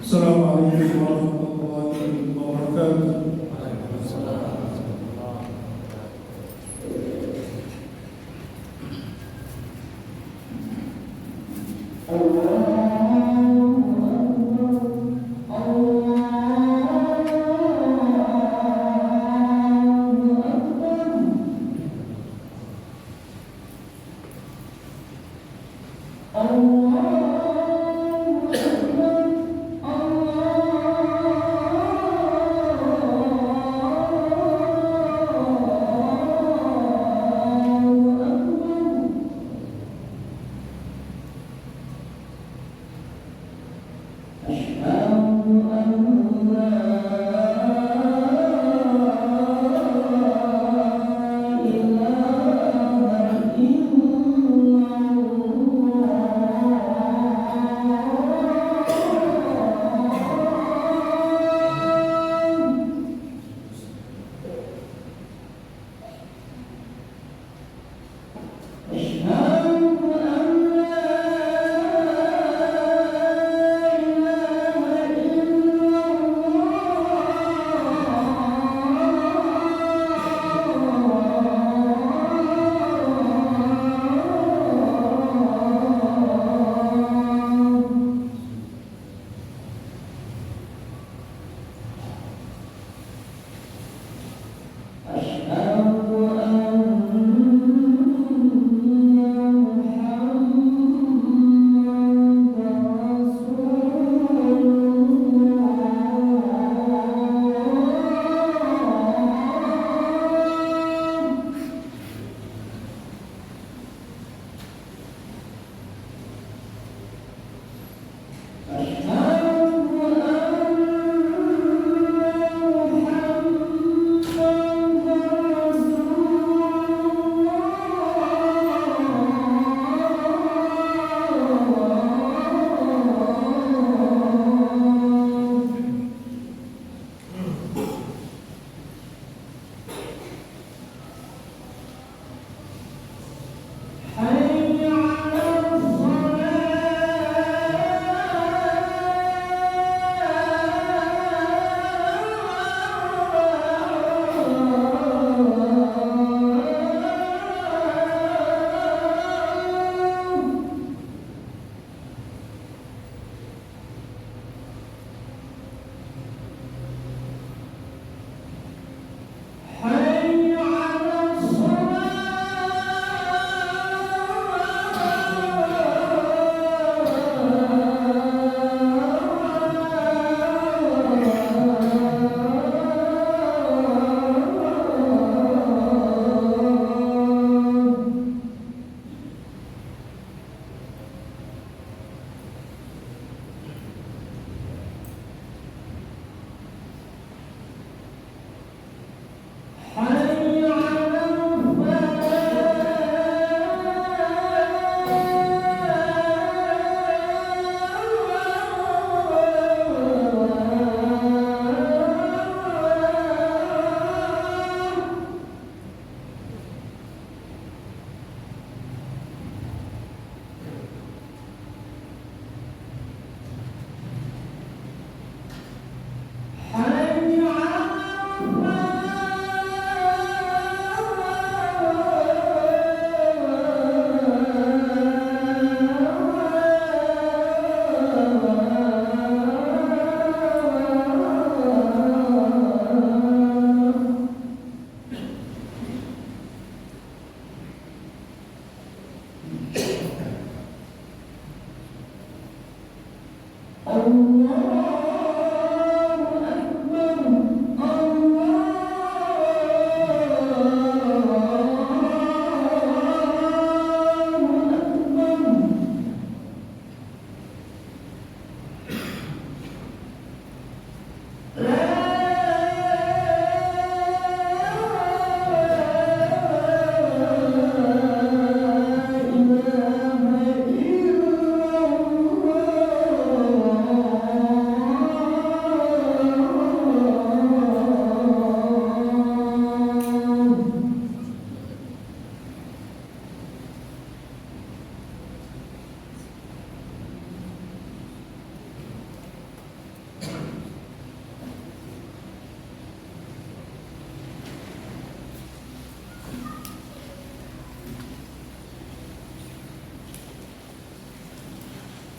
Assalamualaikum warahmatullahi wabarakatuh.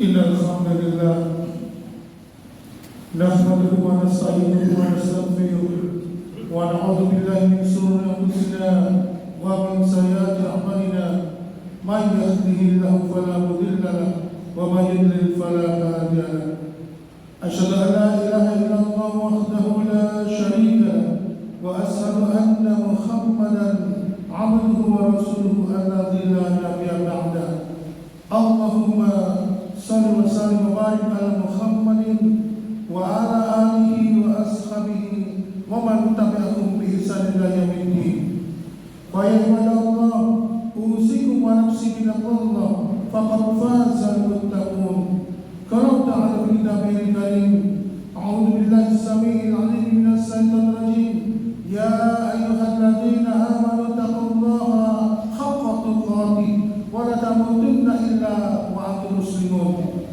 Innal hamdalillah nahmaduhu wa nasta'inuhu wa nastaghfiruh wa na'udzu billahi min shururi anfusina wa min sayyiati a'malina. Man yahdihillahu fala mudilla lahu wa man yudlil fala hadiya lahu. Asyhadu an la ilaha illallah wahdahu la syarika lahu wa asyhadu anna Muhammadan 'abduhu wa rasuluhu alladzi la nabiyya ba'dahu. Allahumma shalli wa sallim wa barik ala Muhammadin wa ala alihi wa ashabihi wa man tabi'ahum bi ihsan ila yaumiddin. Wa ya ibadallah, usikum wa nafsi bittaqwallah faqad faza al-muttaqun. Qala ta'ala fi kitabihil karim, a'udzu billahi as-sami'il 'alim minas syaitonir rajim. Ya ayyuhalladzina amanu taqullaha haqqa tuqatih wa la tamutunna illa wa antum muslimun.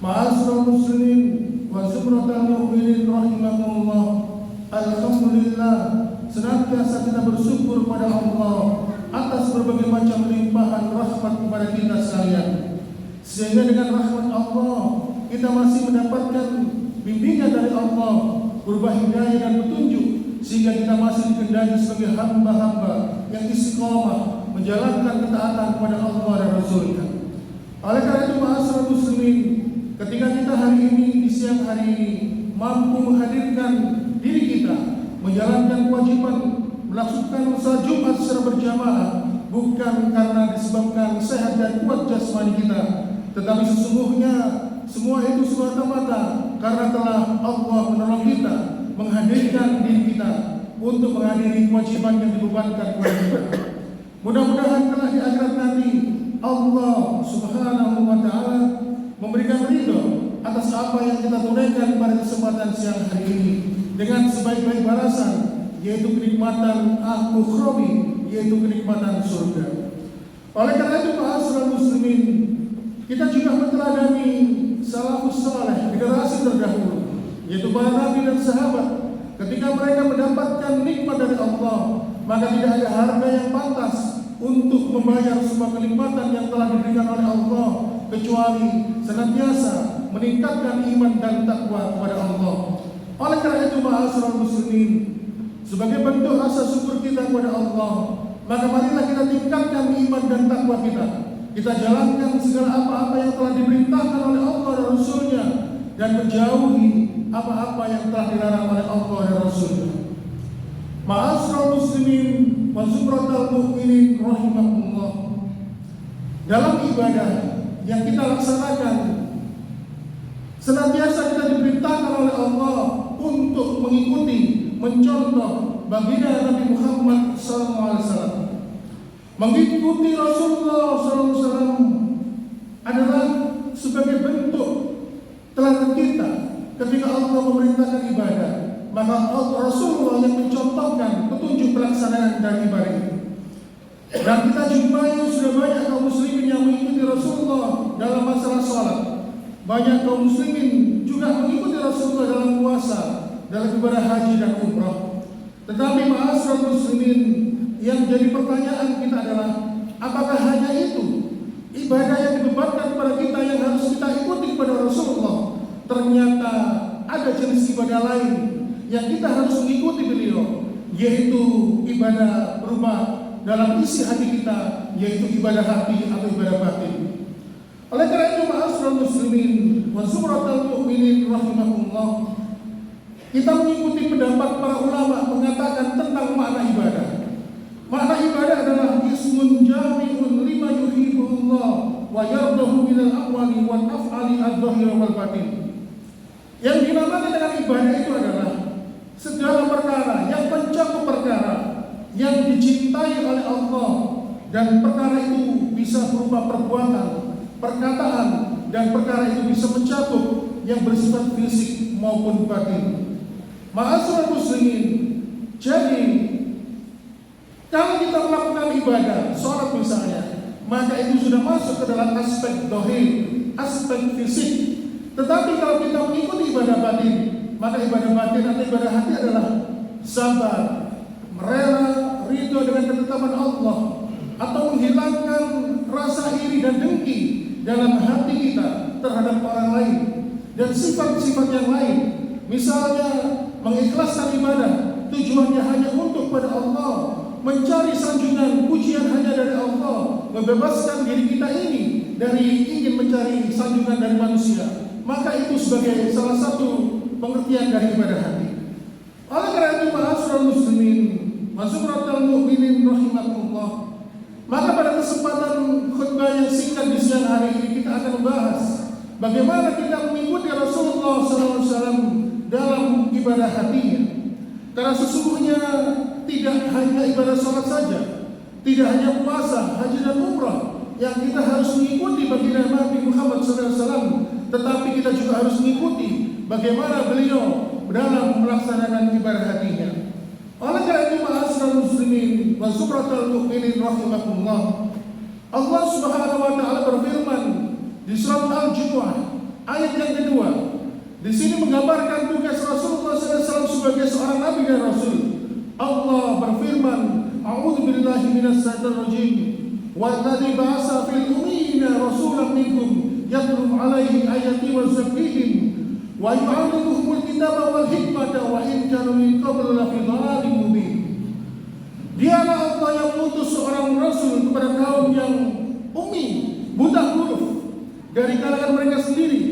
Ma'asyiral muslimin wa zumratal mu'minin rahimakumullah. Alhamdulillah, senantiasa kita bersyukur pada Allah atas berbagai macam limpahan rahmat kepada kita sekalian, sehingga dengan rahmat Allah kita masih mendapatkan bimbingan dari Allah, berupa hidayah dan petunjuk, sehingga kita masih dikendaki sebagai hamba-hamba yang istiqomah menjalankan ketaatan kepada Allah dan Rasulnya. Oleh karena itu, ma'asyiral muslimin, ketika kita hari ini di siang hari ini mampu menghadirkan diri kita menjalankan kewajiban melaksanakan salat Jumat secara berjamaah, bukan karena disebabkan sehat dan kuat jasmani kita, tetapi sesungguhnya semua itu semata-mata karena telah Allah menolong kita menghadirkan diri kita untuk menghadiri kewajiban yang dibebankan kepada kita. Mudah-mudahan kelak di akhirat nanti Allah Subhanahu wa taala memberikan ridho atas apa yang kita tunaikan pada kesempatan siang hari ini dengan sebaik-baik balasan, yaitu kenikmatan ukhrawi, yaitu kenikmatan surga. Oleh karena itu, ma'asyiral muslimin, kita juga meneladani salafus saleh, generasi terdahulu, yaitu para nabi dan sahabat. Ketika mereka mendapatkan nikmat dari Allah, maka tidak ada harga yang pantas untuk membayar semua kenikmatan yang telah diberikan oleh Allah, kecuali senantiasa meningkatkan iman dan takwa kepada Allah. Oleh karena itu, ma'asyiral muslimin, sebagai bentuk rasa syukur kita kepada Allah, maka marilah kita tingkatkan iman dan takwa kita. Kita jalankan segala apa-apa yang telah diperintahkan oleh Allah dan Rasulnya, dan menjauhi apa-apa yang telah dilarang oleh Allah dan Rasulnya. Ma'asyiral muslimin wa zumratal mu'minin rahimakumullah. Dalam ibadah yang kita laksanakan, senantiasa kita diperintahkan oleh Allah untuk mengikuti, mencontoh baginda Nabi Muhammad SAW. Mengikuti Rasulullah SAW adalah sebagai bentuk teladan kita ketika Allah memerintahkan ibadah. Maka Rasulullah yang mencontohkan petunjuk pelaksanaan dari ibadah itu. Dan kita jumpai sudah banyak kaum muslimin yang mengikuti Rasulullah dalam masalah salat. Banyak kaum muslimin juga mengikuti Rasulullah dalam puasa, dalam ibadah haji dan umrah. Tetapi ma'asyiral muslimin, yang jadi pertanyaan kita adalah, apakah hanya itu ibadah yang dibebankan kepada kita yang harus kita ikuti kepada Rasulullah? Ternyata ada jenis ibadah lain yang kita harus mengikuti beliau, yaitu ibadah berupa dalam isi hati kita, yaitu ibadah hati atau ibadah batin. Oleh karena itu, ma'asyiral muslimin wa zumratal mu'minin rahimakumullah, kita mengikuti pendapat para ulama mengatakan tentang makna ibadah. Makna ibadah adalah ismun jami'un lima yuhibbullah wa yardahu minal aqwali wal af'ali adh-dhahira wal batin. Yang dinamakan dengan ibadah itu adalah segala perkara yang mencakup perkara yang dicintai oleh Allah, dan perkara itu bisa berupa perbuatan, perkataan, dan perkara itu bisa mencakup yang bersifat fisik maupun batin. Ma'asyiral muslimin, jadi kalau kita melakukan ibadah, sholat misalnya, maka itu sudah masuk ke dalam aspek dohir, aspek fisik. Tetapi kalau kita mengikuti ibadah batin, maka ibadah batin atau ibadah hati adalah sabar, rela, ridho dengan ketetapan Allah, atau menghilangkan rasa iri dan dengki dalam hati kita, terhadap orang lain dan sifat-sifat yang lain. Misalnya mengikhlaskan ibadah tujuannya hanya untuk pada Allah, mencari sanjungan pujian hanya dari Allah, membebaskan diri kita ini dari ingin mencari sanjungan dari manusia, maka itu sebagai salah satu pengertian dari ibadah hati. Oleh karena itu, ma'asyiral muslimin wa sumratal mu'minin rahimakumullah, maka pada kesempatan khutbah yang singkat di siang hari ini kita akan membahas bagaimana kita mengikuti Rasulullah SAW dalam ibadah hatinya. Karena sesungguhnya tidak hanya ibadah salat saja, tidak hanya puasa, haji dan umrah yang kita harus mengikuti baginda Nabi Muhammad SAW, tetapi kita juga harus mengikuti bagaimana beliau dalam melaksanakan ibadah hatinya. Oleh karena itu, ma'asyiral muslimin wa sumratal mu'minin rahimakumullah, Allah Subhanahu wa taala berfirman di surat Al-Jumu'ah ayat yang kedua. Di sini menggambarkan tugas Rasulullah SAW sebagai seorang nabi dan rasul. Allah berfirman, "A'udzu billahi minas syaitonir rajim. Walladzi ba'atsa fil ummiyina rasulan minhum yatlu 'alaihim ayati wa yuzakkihim wa yu'allimuhumul kitaba wal hikmata wa in kanu min qablu lafi dhalalin mubin." Dialah Allah yang mengutus seorang rasul kepada kaum yang ummi, buta huruf dari kalangan mereka sendiri,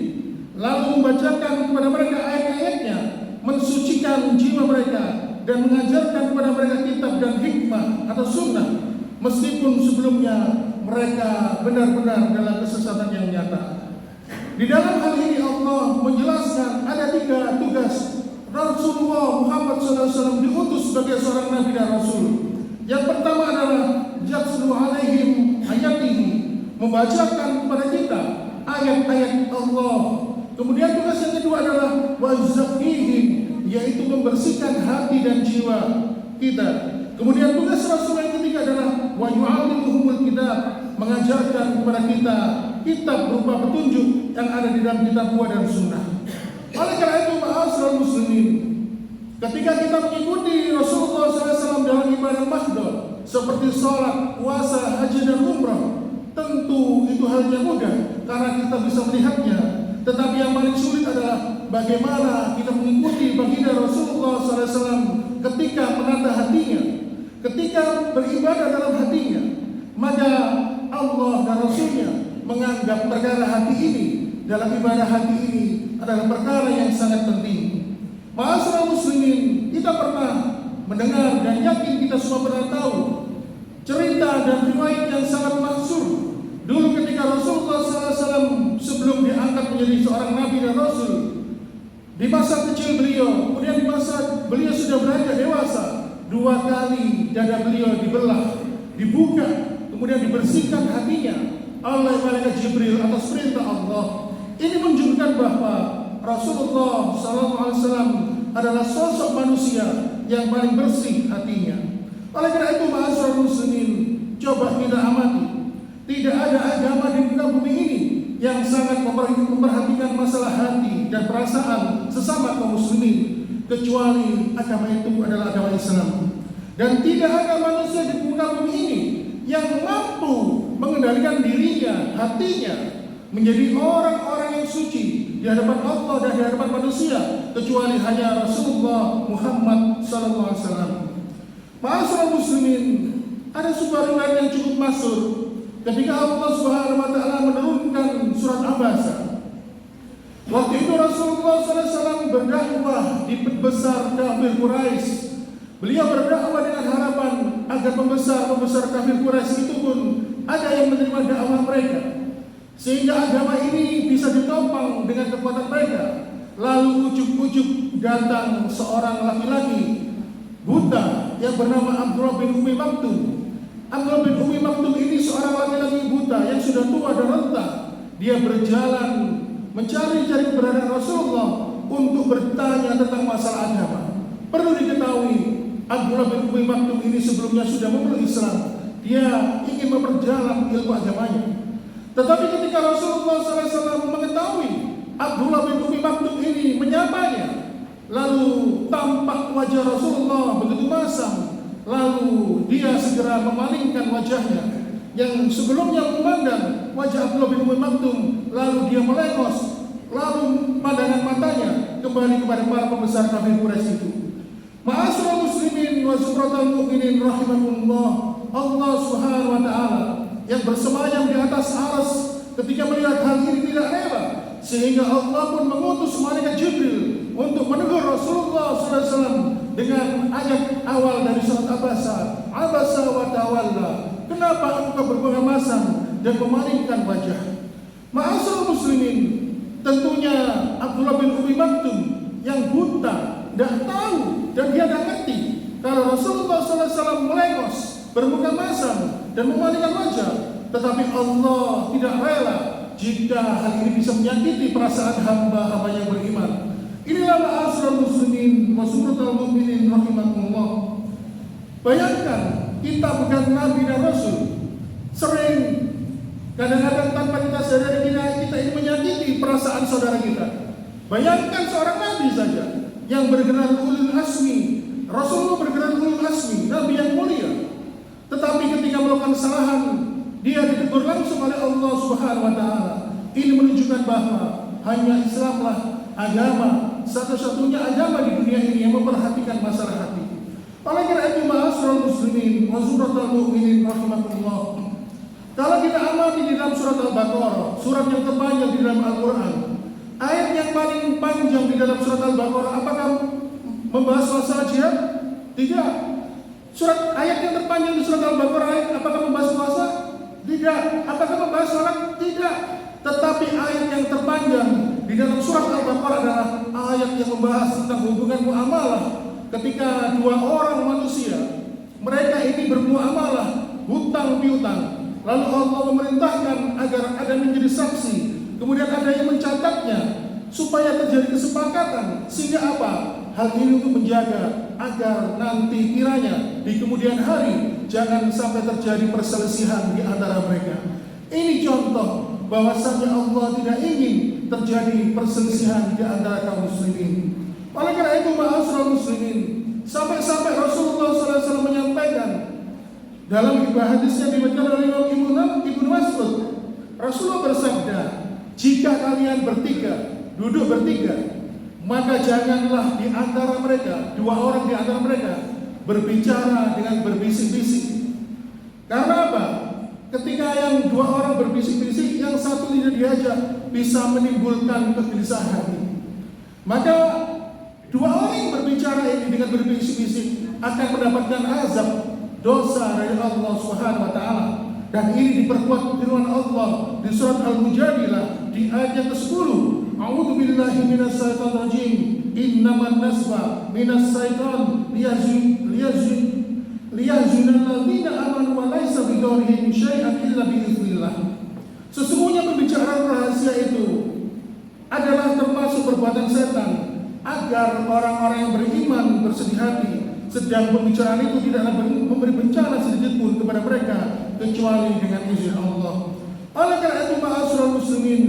lalu membacakan kepada mereka ayat-ayatnya, mensucikan jiwa mereka, dan mengajarkan kepada mereka kitab dan hikmah atau sunnah, meskipun sebelumnya mereka benar-benar dalam kesesatan yang nyata. Di dalam hal ini Allah menjelaskan ada 3 tugas Rasulullah Muhammad SAW diutus sebagai seorang nabi dan rasul. Yang pertama adalah yatlu 'alaihim ayatihi, membacakan kepada kita ayat-ayat Allah. Kemudian tugas yang kedua adalah wa yuzakkihim, yaitu membersihkan hati dan jiwa kita. Kemudian tugas Rasul yang ketiga adalah wa yu'allimuhumul kitab, mengajarkan kepada kita kitab berupa petunjuk yang ada di dalam kitab dan sunnah. Oleh karena itu, ma'asyiral muslimin, ketika kita mengikuti Rasulullah SAW dalam ibadah mahdoh seperti sholat, puasa, haji dan umrah, tentu itu hal yang mudah karena kita bisa melihatnya. Tetapi yang paling sulit adalah bagaimana kita mengikuti baginda Rasulullah SAW ketika menata hatinya, ketika beribadah dalam hatinya. Maka Allah dan Rasulnya menganggap perkara hati ini, dalam ibadah hati ini adalah perkara yang sangat penting. Ma'asyiral muslimin, kita pernah mendengar dan yakin kita semua pernah tahu cerita dan riwayat yang sangat masyhur. Dulu ketika Rasulullah SAW sebelum diangkat menjadi seorang nabi dan rasul, di masa kecil beliau, kemudian di masa beliau sudah beranjak dewasa, 2 kali dada beliau dibelah, dibuka, kemudian dibersihkan hatinya oleh malaikat Jibril atas perintah Allah. Ini menunjukkan bahwa Rasulullah SAW adalah sosok manusia yang paling bersih hatinya. Oleh karena itu, ma'asyiral muslimin, coba kita amati. Tidak ada agama di muka bumi ini yang sangat memperhatikan masalah hati dan perasaan sesama kaum muslimin, kecuali agama itu adalah agama Islam. Dan tidak ada manusia di muka bumi ini yang mampu mengendalikan dirinya, hatinya, menjadi orang-orang yang suci di hadapan Allah dan di hadapan manusia, kecuali hanya Rasulullah Muhammad SAW. Ma'asyiral muslimin, ada sebuah riwayat yang cukup masyhur ketika Allah Subhanahu wa taala menurunkan surat Abasa. Waktu itu Rasulullah SAW berdakwah di besar kafir Quraisy. Beliau berdakwah dengan harapan agar pembesar kafir Quraisy itu pun ada yang menerima dakwah mereka, sehingga agama ini bisa ditopang dengan kekuatan mereka. Lalu ujuk-ujuk datang seorang laki-laki buta yang bernama Abdullah bin Umi Maktum. Abdullah bin Umi Maktum ini seorang laki-laki buta yang sudah tua dan renta. Dia berjalan mencari-cari keberadaan Rasulullah untuk bertanya tentang masalah agama. Perlu diketahui, Abdullah bin Umi Maktum ini sebelumnya sudah memeluk Islam. Dia ingin memperdalam ilmu agamanya. Tetapi ketika Rasulullah SAW mengetahui Abdullah bin Umi Maktum ini menyapanya, lalu tampak wajah Rasulullah begitu masam. Lalu dia segera memalingkan wajahnya yang sebelumnya memandang wajah Abdullah bin Umi Maktum, lalu dia melengos, lalu pandangan matanya kembali kepada para pembesar kafir Quraisy itu. Ma'asyiral muslimin wa zumratal mu'minin rahimakumullah, Allah Subhanahu wa taala yang bersemayam di atas arsy ketika melihat hal ini tidak rela, sehingga Allah pun mengutus malaikat Jibril untuk menegur Rasulullah SAW dengan ayat awal dari surat Abasa wa tawalla, kenapa engkau berbunga masam dan memalingkan wajah. Ma'asyiral muslimin, tentunya Abdullah bin Umi Maktum yang buta, tidak tahu dan dia tidak ngerti kalau Rasulullah SAW melengos, bermuka masam dan memalingkan wajah. Tetapi Allah tidak rela jika hal ini bisa menyakiti perasaan hamba-hamba yang beriman. Inilah ma'asyiral muslimin wa zumratal mu'minin rahimakumullah. Bayangkan, kita bukan nabi dan rasul, sering kadang-kadang tanpa kita sadari kita ini menyakiti perasaan saudara kita. Bayangkan seorang nabi saja yang bergerak ulul asmi, Rasulullah bergerak ulul asmi, nabi yang mulia, tetapi ketika melakukan kesalahan dia ditegur langsung oleh Allah Subhanahu wa taala. Ini menunjukkan bahwa hanya Islamlah agama, satu-satunya agama di dunia ini yang memperhatikan masalah hati. Oleh karena itu, ma'asyiral muslimin wa zumratal mu'minin rahimakumullah, kalau kita amati di dalam surat Al-Baqarah, surat yang terpanjang di dalam Al-Quran, ayat yang paling panjang di dalam surat Al-Baqarah, apakah membahas masalah jihad? Tidak. Ayat yang terpanjang di surat Al-Baqarah, apakah membahas puasa? Tidak. Apakah membahas salat? Tidak. Tetapi ayat yang terpanjang di dalam surat Al-Baqarah adalah ayat yang membahas tentang hubungan muamalah. Ketika dua orang manusia, mereka ini bermuamalah, hutang piutang, lalu Allah memerintahkan agar ada menjadi saksi, kemudian ada yang mencatatnya supaya terjadi kesepakatan, sehingga apa? Hal ini untuk menjaga agar nanti kiranya di kemudian hari jangan sampai terjadi perselisihan di antara mereka. Ini contoh bahwasanya Allah tidak ingin terjadi perselisihan di antara kaum muslimin. Oleh karena itu, ma'asyiral muslimin, sampai-sampai Rasulullah SAW menyampaikan dalam hadis yang diriwayatkan oleh Ibnu Mas'ud, Rasulullah bersabda, jika kalian duduk bertiga, maka janganlah di antara mereka, dua orang di antara mereka berbicara dengan berbisik-bisik. Karena apa? Ketika yang dua orang berbisik-bisik, yang satu tidak diajak, bisa menimbulkan kegelisahan. Maka dua orang yang berbicara ini dengan berbisik-bisik akan mendapatkan azab, dosa dari Allah Subhanahu wa taala. Dan ini diperkuat firman Allah di surat Al-Mujadilah di ayat yang ke-10. A'udzu billahi minas syaitonir rajim. Innaman nasba minas syaiton liyahzunal ladzina amanu wa laisa bidorihim syai'an illa bi'iznillah. Sesungguhnya pembicaraan rahasia itu adalah termasuk perbuatan setan agar orang-orang yang beriman bersedih hati, sedang pembicaraan itu tidaklah memberi bencana sedikit pun kepada mereka kecuali dengan izin Allah. Oleh karena itu, ma'asyiral muslimin,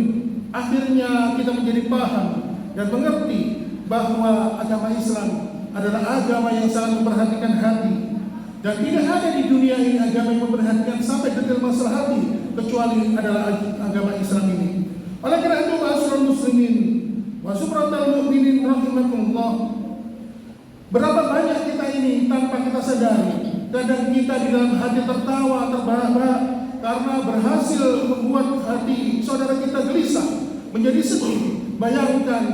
akhirnya kita menjadi paham dan mengerti bahwa agama Islam adalah agama yang sangat memperhatikan hati, dan tidak ada di dunia ini agama yang memperhatikan sampai detail masalah hati kecuali adalah agama Islam ini. Oleh karena itu, ma'asyiral muslimin wa zumratal mu'minin rahimakumullah, berapa banyak kita ini tanpa kita sadari, kadang kita di dalam hati tertawa, terbahak-bahak karena berhasil membuat hati saudara kita gelisah, menjadi sedih. Bayangkan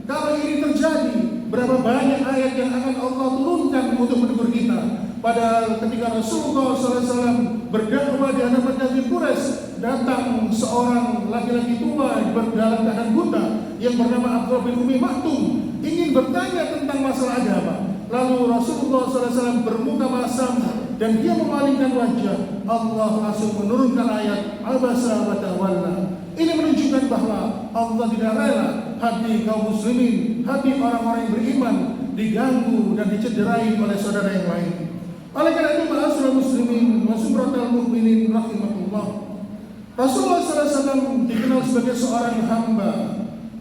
kalau ini terjadi, berapa banyak ayat yang akan Allah turunkan untuk menegur kita. Padahal ketika Rasulullah SAW berdakwah di hadapan kafir Quraisy, datang seorang laki-laki tua dalam keadaan buta yang bernama Abdullah bin Umi Maktum, ingin bertanya tentang masalah agama. Lalu Rasulullah SAW bermuka masam dan dia memalingkan wajah. Allah langsung menurunkan ayat Abasa wa tawalla. Ini menunjukkan bahwa Allah tidak rela hati kaum muslimin, hati orang-orang yang beriman diganggu dan dicederai oleh saudara yang lain. Oleh karena itu, ma'asyiral muslimin wa zumratal mu'minin rahimakumullah, Rasulullah SAW dikenal sebagai seorang hamba,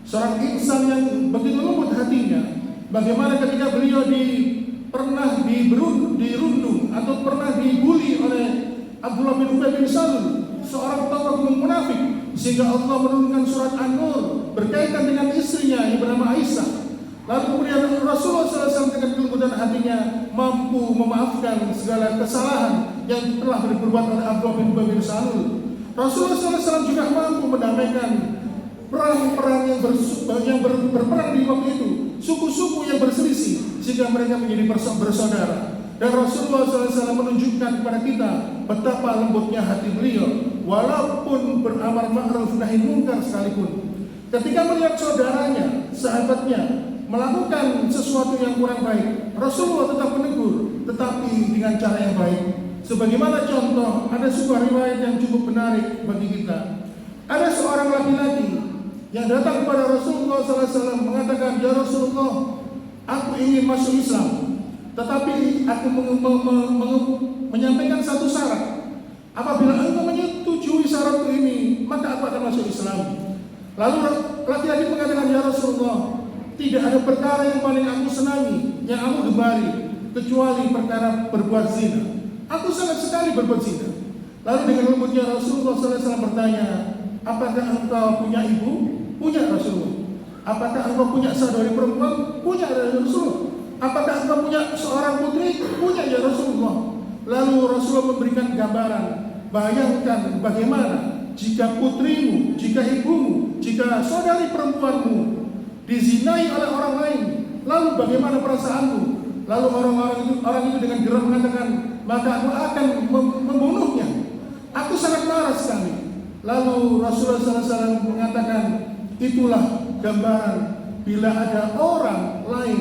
seorang insan yang begitu lembut hatinya. Bagaimana ketika beliau pernah dirundung atau pernah dibuli oleh Abdullah bin Ubay bin Salul, seorang tokoh munafik. sehingga Allah menurunkan surat An-Nur berkaitan dengan istrinya yang bernama Aisyah. Lalu kemudian Rasulullah SAW dengan kelembutan hatinya mampu memaafkan segala kesalahan yang telah diperbuat oleh Abdullah bin Ubay bin Salul. Rasulullah SAW juga mampu mendamaikan perang-perang yang berperang di waktu itu, suku-suku yang berselisih, sehingga mereka menjadi bersaudara. Dan Rasulullah SAW menunjukkan kepada kita betapa lembutnya hati beliau, walaupun beramar ma'ruf nahi munkar sekalipun. Ketika melihat saudaranya, sahabatnya melakukan sesuatu yang kurang baik, Rasulullah tetap menegur, tetapi dengan cara yang baik. Sebagaimana contoh, ada sebuah riwayat yang cukup menarik bagi kita. Ada seorang laki-laki yang datang kepada Rasulullah SAW mengatakan, "Ya Rasulullah, aku ingin masuk Islam, tetapi aku menyampaikan satu syarat. Apabila engkau menyetujui syaratku ini, maka aku akan masuk Islam." Lalu laki-laki mengatakan, "Ya Rasulullah, tidak ada perkara yang paling aku senangi, yang aku gemari, kecuali perkara berbuat zina. Aku sangat sekali berbuat zina." Lalu dengan lembutnya Rasulullah SAW bertanya, "Apakah engkau punya ibu?" "Punya Rasulullah." "Apakah engkau punya saudari perempuan?" "Punya Rasulullah." "Apakah engkau punya seorang putri?" "Punya ya Rasulullah." Lalu Rasulullah memberikan gambaran, bayangkan bagaimana jika putrimu, jika ibumu, jika saudari perempuanmu dizinai oleh orang lain, lalu bagaimana perasaanmu? Lalu orang itu dengan geram mengatakan, "Maka aku akan membunuhnya. Aku sangat marah sekali." Lalu Rasulullah SAW mengatakan, itulah gambaran bila ada orang lain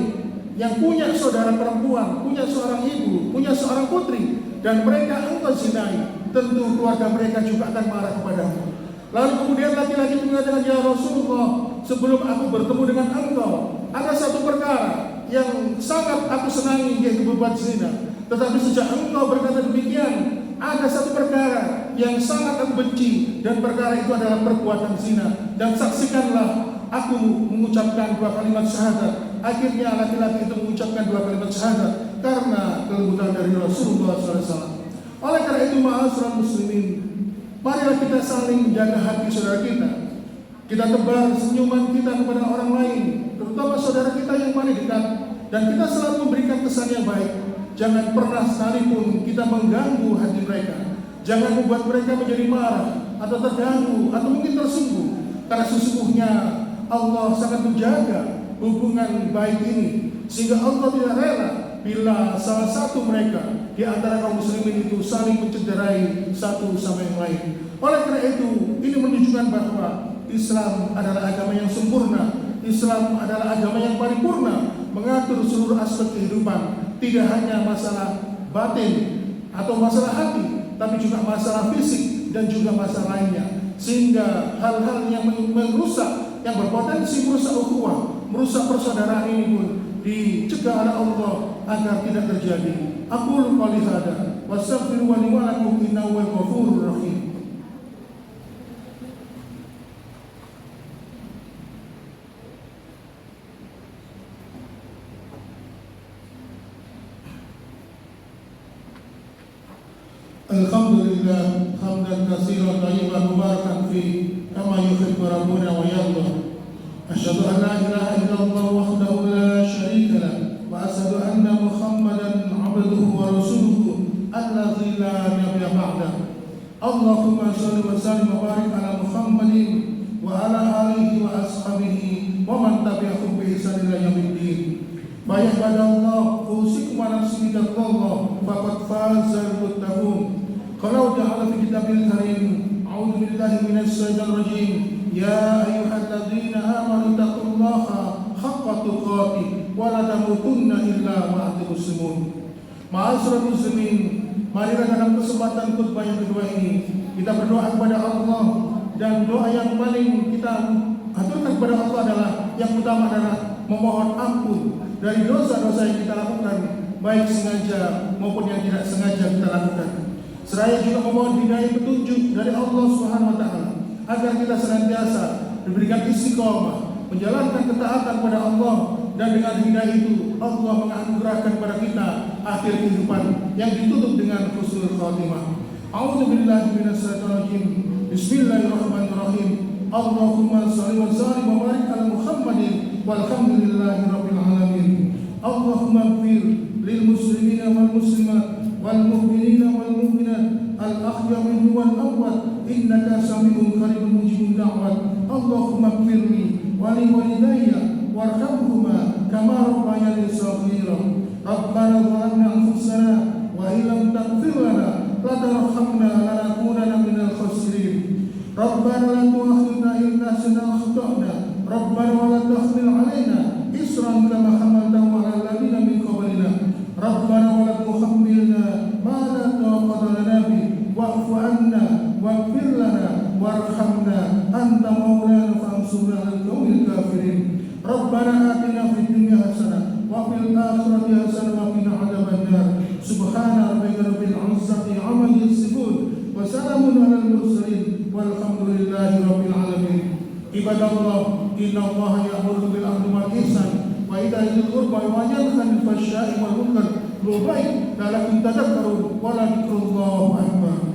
yang punya saudara perempuan, punya seorang ibu, punya seorang putri, dan mereka engkau zinai, tentu keluarga mereka juga akan marah kepadamu. Lalu kemudian laki-laki mengatakan, "Ya Rasulullah, sebelum aku bertemu dengan engkau, ada satu perkara yang sangat aku senangi, yaitu berbuat zina. Tetapi sejak engkau berkata demikian, ada satu perkara yang sangat aku benci, dan perkara itu adalah perbuatan zina. Dan saksikanlah aku mengucapkan 2 kalimat syahadat." Akhirnya laki-laki itu mengucapkan 2 kalimat syahadat karena kelembutan dari Rasulullah SAW. Oleh karena itu, ma'asyiral muslimin, marilah kita saling menjaga hati saudara kita. Kita tebar senyuman kita kepada orang lain, terutama saudara kita yang paling dekat, dan kita selalu memberikan kesan yang baik. Jangan pernah sekalipun kita mengganggu hati mereka. Jangan membuat mereka menjadi marah atau terganggu atau mungkin tersinggung, karena sesungguhnya Allah sangat menjaga hubungan baik ini, sehingga Allah tidak rela bila salah satu mereka di antara kaum muslimin itu saling mencederai satu sama yang lain. Oleh karena itu, ini menunjukkan bahwa Islam adalah agama yang sempurna. Islam adalah agama yang paripurna, mengatur seluruh aspek kehidupan, tidak hanya masalah batin atau masalah hati, tapi juga masalah fisik dan juga masalah lainnya. Sehingga hal-hal yang merusak, yang berpotensi merusak ukhuwah, merusak persaudaraan ini pun dicegah oleh Allah agar tidak terjadi. Aqulu qouli hadza wa astaghfiru li wa lakum innahu huwal ghafurur rahim. Alhamdulillah hamdan katsiran thayyiban mubarakan fi kama yuhibbu rabbuna wa yarda. Asyhadu an la ilaha illallah wahdahu la syarika lah wa asyhadu anna Muhammadan 'abduhu wa rasuluhu alladzi la nabiyya ba'dahu. Allahumma shalli wa sallim wa barik ala Muhammadin wa ala alihi wa ashabihi wa man tabi'ahum bi ihsan ila yaumiddin. Baik pada Allah, usikum wa nafsi bittaqwallah faqad fazal muttaqun. Qala ta'ala fi kitabil karim, a'udzu billahi minasy syaithanir rajim. Ya ayyuhalladzina amanu taqullaha haqqa tuqatih wa la tamutunna illa wa antum muslimun. Ma'asyiral muslimin, marilah dalam kesempatan khutbah yang kedua ini kita berdoa kepada Allah, dan doa yang paling kita aturkan kepada Allah adalah yang utama adalah memohon ampun dari dosa-dosa yang kita lakukan, baik sengaja maupun yang tidak sengaja kita lakukan. Seraya juga memohon hidayah petunjuk dari Allah Subhanahu wa taala agar kita senantiasa diberikan istiqomah menjalankan ketaatan kepada Allah, dan dengan hidayah itu Allah menganugerahkan kepada kita akhir kehidupan yang ditutup dengan husnul khatimah. A'udzu billahi minasyaitonir rajim. Bismillahirrahmanirrahim. Rahim. Allahumma salli wa sallim wa barik ala Muhammadin walhamdulillahi rabbil alamin. Allahumma ighfir lil muslimina wal muslimat wal mu'minina wal mu'minat al ahya minhum wal amwat innaka sami'un qaribun mujibud da'wat. Allahumma ighfir li wa li walidayya warhamhuma kama rabbayani shaghira. Rabbana zalamna anfusana wa illam taghfir lana wa tarhamna lanakunanna minal khasirin. Rabbana la tu'akhidhna in nasina akhtana. Rabbana wa la tahmil 'alaina isran kama hamaltahu 'ala alladziina min qablina. Rabbana wa la tuhammilna ma la taqata lana bihi wa'fu 'anna waghfir lana warhamna anta maulana fansurna 'alal qawmil kafirin. Rabbana atina fid dunya hasanah wa fil akhirati hasanah wa qina 'adzabannar. Subhana rabbika rabbil 'izzati 'amma yasifun wa salamun 'alal mursalin walhamdulillahi rabbil alamin. Ibadallah, innallaha ya'muru bil 'adli wal ihsan wa ita'i dzil qurba wa yanha 'anil fahsya'i wal munkar wal baghi la'allakum tadhakkarun wa la dzikrullahi akbar.